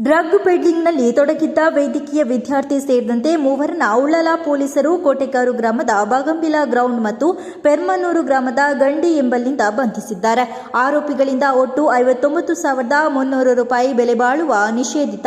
Drug ಪೆಡ್ಲಿಂಗ್ನಲ್ಲಿ ತೊಡಗಿದ್ದ ವೈದ್ಯಕೀಯ ವಿದ್ಯಾರ್ಥಿ ಸೇರಿದಂತೆ ಮೂವರನ್ನ ಉಳ್ಳಾಲ ಪೊಲೀಸರು ಕೋಟೆಕಾರು ಗ್ರಾಮದ ಬಾಗಂಬಿಲ ಗ್ರೌಂಡ್ ಮತ್ತು ಪೆರ್ಮನೂರು ಗ್ರಾಮದ ಗಂಡಿ ಎಂಬಲ್ಲಿಂದ ಬಂಧಿಸಿದ್ದಾರೆ. ಆರೋಪಿಗಳಿಂದ ಒಟ್ಟು 59,300 ರೂಪಾಯಿ ಬೆಲೆ ಬಾಳುವ ನಿಷೇಧಿತ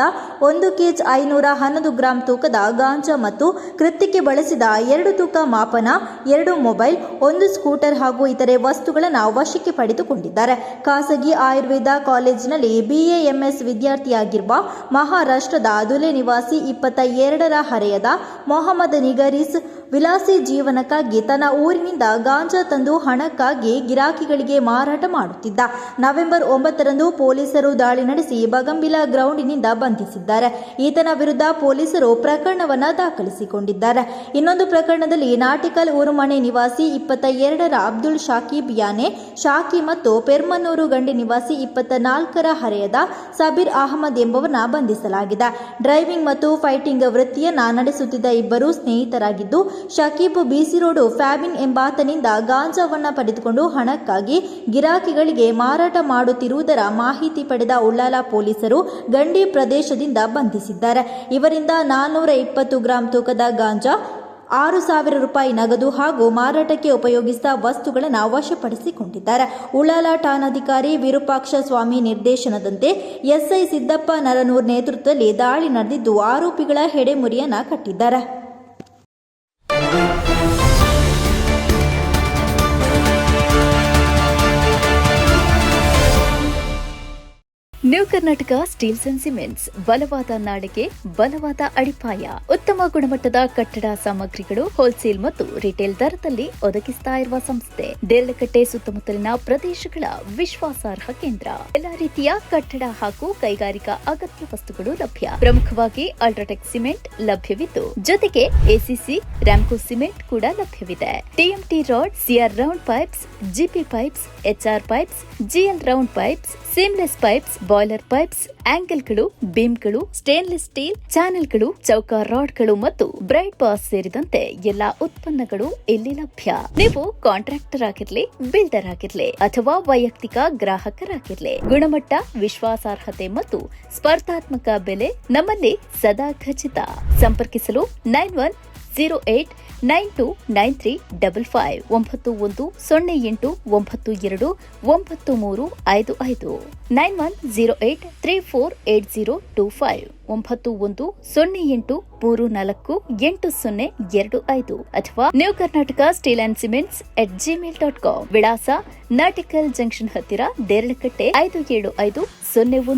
1 ಕೆಜಿ 511 ಗ್ರಾಂ ತೂಕದ ಗಾಂಜಾ ಮತ್ತು ಕೃತ್ಯಕ್ಕೆ ಬಳಸಿದ 2 ತೂಕ ಮಾಪನ, 2 ಮೊಬೈಲ್, 1 ಸ್ಕೂಟರ್ ಹಾಗೂ ಇತರೆ ವಸ್ತುಗಳನ್ನು ವಶಕ್ಕೆ ಪಡೆದುಕೊಂಡಿದ್ದಾರೆ. ಖಾಸಗಿ ಆಯುರ್ವೇದ ಕಾಲೇಜಿನಲ್ಲಿ BAMS ವಿದ್ಯಾರ್ಥಿಯಾಗಿರುವ ಮಹಾರಾಷ್ಟ್ರದ ದುಲೆ ನಿವಾಸಿ 22ರ ಹರೆಯದ ಮೊಹಮ್ಮದ್ ನಿಗರೀಸ್ ವಿಲಾಸಿ ಜೀವನಕ್ಕಾಗಿ ತನ್ನ ಊರಿನಿಂದ ಗಾಂಜಾ ತಂದು ಹಣಕ್ಕಾಗಿ ಗಿರಾಕಿಗಳಿಗೆ ಮಾರಾಟ ಮಾಡುತ್ತಿದ್ದ. ನವೆಂಬರ್ 9ರಂದು ಪೊಲೀಸರು ದಾಳಿ ನಡೆಸಿ ಬಗಂಬಿಲ ಗ್ರೌಂಡಿನಿಂದ ಬಂಧಿಸಿದ್ದಾರೆ. ಈತನ ವಿರುದ್ಧ ಪೊಲೀಸರು ಪ್ರಕರಣವನ್ನು ದಾಖಲಿಸಿಕೊಂಡಿದ್ದಾರೆ. ಇನ್ನೊಂದು ಪ್ರಕರಣದಲ್ಲಿ ನಾಟಿಕಲ್ ಊರುಮನೆ ನಿವಾಸಿ 22ರ ಅಬ್ದುಲ್ ಶಾಕೀಬ್ ಯಾನೆ ಶಾಕಿ ಮತ್ತು ಪೆರ್ಮನೂರು ಗಂಡಿ ನಿವಾಸಿ 24ರ ಹರೆಯದ ಸಬೀರ್ ಅಹಮದ್ ಎಂಬವರನ್ನ ಬಂಧಿಸಲಾಗಿದೆ. ಡ್ರೈವಿಂಗ್ ಮತ್ತು ಫೈಟಿಂಗ್ ವೃತ್ತಿಯನ್ನ ನಡೆಸುತ್ತಿದ್ದ ಇಬ್ಬರು ಸ್ನೇಹಿತರಾಗಿದ್ದು, ಶಕೀಬ್ ಬಿಸಿ ರೋಡ್ ಫ್ಯಾಬಿನ್ ಎಂಬಾತನಿಂದ ಗಾಂಜಾವನ್ನ ಪಡೆದುಕೊಂಡು ಹಣಕ್ಕಾಗಿ ಗಿರಾಕಿಗಳಿಗೆ ಮಾರಾಟ ಮಾಡುತ್ತಿರುವುದರ ಮಾಹಿತಿ ಪಡೆದ ಉಳ್ಳಾಲ ಪೊಲೀಸರು ಗಂಡಿ ಪ್ರದೇಶದಿಂದ ಬಂಧಿಸಿದ್ದಾರೆ. ಇವರಿಂದ 420 ಗ್ರಾಂ ತೂಕದ ಗಾಂಜಾ, 6,000 ರೂಪಾಯಿ ನಗದು ಹಾಗೂ ಮಾರಾಟಕ್ಕೆ ಉಪಯೋಗಿಸಿದ ವಸ್ತುಗಳನ್ನು ವಶಪಡಿಸಿಕೊಂಡಿದ್ದಾರೆ. ಉಳ್ಳಾಲ ಠಾಣಾಧಿಕಾರಿ ವಿರೂಪಾಕ್ಷ ಸ್ವಾಮಿ ನಿರ್ದೇಶನದಂತೆ SI ಸಿದ್ದಪ್ಪ ನರನೂರ್ ನೇತೃತ್ವದಲ್ಲಿ ದಾಳಿ ನಡೆದಿದ್ದು, ಆರೋಪಿಗಳ ಹೆಡೆಮುರಿಯನ್ನ ಕಟ್ಟಿದ್ದಾರೆ. New Karnataka steels and cements ಬಲವಾದ ನಾಡಿಗೆ ಬಲವಾದ ಅಡಿಪಾಯ. ಉತ್ತಮ ಗುಣಮಟ್ಟದ ಕಟ್ಟಡ ಸಾಮಗ್ರಿಗಳು ಹೋಲ್ಸೇಲ್ ಮತ್ತು ರಿಟೇಲ್ ದರದಲ್ಲಿ ಒದಗಿಸ್ತಾ ಇರುವ ಸಂಸ್ಥೆ. ದೇರಳಕಟ್ಟೆ ಸುತ್ತಮುತ್ತಲಿನ ಪ್ರದೇಶಗಳ ವಿಶ್ವಾಸಾರ್ಹ ಕೇಂದ್ರ. ಎಲ್ಲಾ ರೀತಿಯ ಕಟ್ಟಡ ಹಾಗೂ ಕೈಗಾರಿಕಾ ಅಗತ್ಯ ವಸ್ತುಗಳು ಲಭ್ಯ. ಪ್ರಮುಖವಾಗಿ ಅಲ್ಟ್ರಾಟೆಕ್ ಸಿಮೆಂಟ್ ಲಭ್ಯವಿದ್ದು, ಜೊತೆಗೆ ACC ರಾಮ್ಕೋ ಸಿಮೆಂಟ್ ಕೂಡ ಲಭ್ಯವಿದೆ. TMT rod, CR round pipes, GP pipes, HR pipes, GL round pipes, seamless pipes, boiler pipes, ಆಂಗಲ್ಗಳು, ಬೀಮ್ಗಳು, ಸ್ಟೇನ್ಲೆಸ್ ಸ್ಟೀಲ್ ಚಾನೆಲ್ಗಳು, ಚೌಕ ರಾಡ್ಗಳು ಮತ್ತು ಬ್ರೈಟ್ ಬಾಸ್ ಸೇರಿದಂತೆ ಎಲ್ಲಾ ಉತ್ಪನ್ನಗಳು ಇಲ್ಲಿ ಲಭ್ಯ. ನೀವು ಕಾಂಟ್ರಾಕ್ಟರ್ ಆಗಿರ್ಲಿ, ಬಿಲ್ಡರ್ ಆಗಿರ್ಲಿ ಅಥವಾ ವೈಯಕ್ತಿಕ ಗ್ರಾಹಕರಾಗಿರ್ಲಿ, ಗುಣಮಟ್ಟ, ವಿಶ್ವಾಸಾರ್ಹತೆ ಮತ್ತು ಸ್ಪರ್ಧಾತ್ಮಕ ಬೆಲೆ ನಮ್ಮಲ್ಲಿ ಸದಾ ಖಚಿತ. ಸಂಪರ್ಕಿಸಲು 9108929355 9108929355 9108348025 9108348025 ಅಥವಾ new Karnataka steel and cements @gmail.com. ವಿಳಾಸ ನಾಟಿಕಲ್ ಜಂಕ್ಷನ್ ಹತ್ತಿರ ದೇರಳಕಟ್ಟೆ 57501